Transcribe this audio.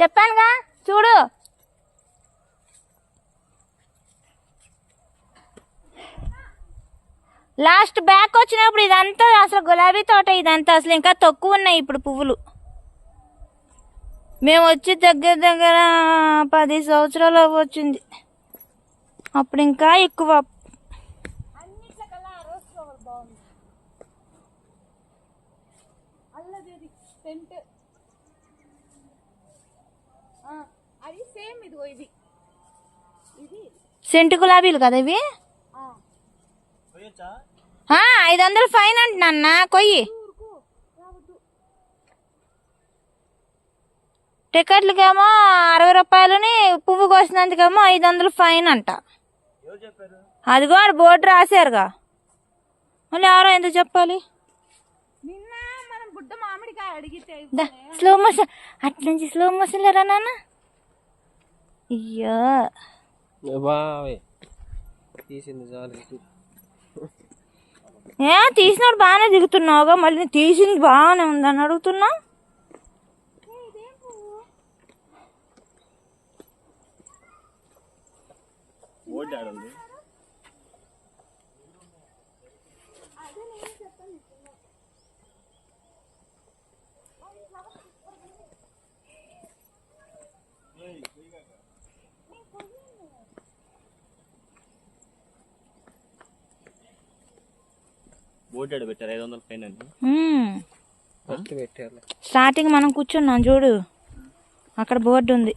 చెప్పానుగా చూడు. Last back వచ్చినప్పుడు ఇదంతా అసలు గులాబీ తోట, ఇదంతా అసలు ఇంకా తక్కువ ఉన్నాయి ఇప్పుడు పువ్వులు. మేము వచ్చి దగ్గర దగ్గర 10 సంవత్సరాలు వచ్చింది. అప్పుడు ఇంకా ఎక్కువ. సెంటు గులాబీలు కదా ఇవి. 500 ఫైన్ అంటున్నా కొయ్యి. టికెట్లకేమో 60 రూపాయలని, పువ్వు కోసినందుకేమో 500 ఫైన్ అంట. అదిగో బోర్డు రాశారుగా, మళ్ళీ ఎవరో ఎందుకు చెప్పాలి. స్లో మోషన్ అట్నుంచి స్లో మోషన్ లేరా నాన్న. అయ్యో తీసినప్పుడు బాగానే దిగుతున్నావుగా, మళ్ళీ తీసింది బాగానే ఉందని అడుగుతున్నా. స్టార్టింగ్ మనం కూర్చున్నాం చూడు, అక్కడ బోర్డు ఉంది.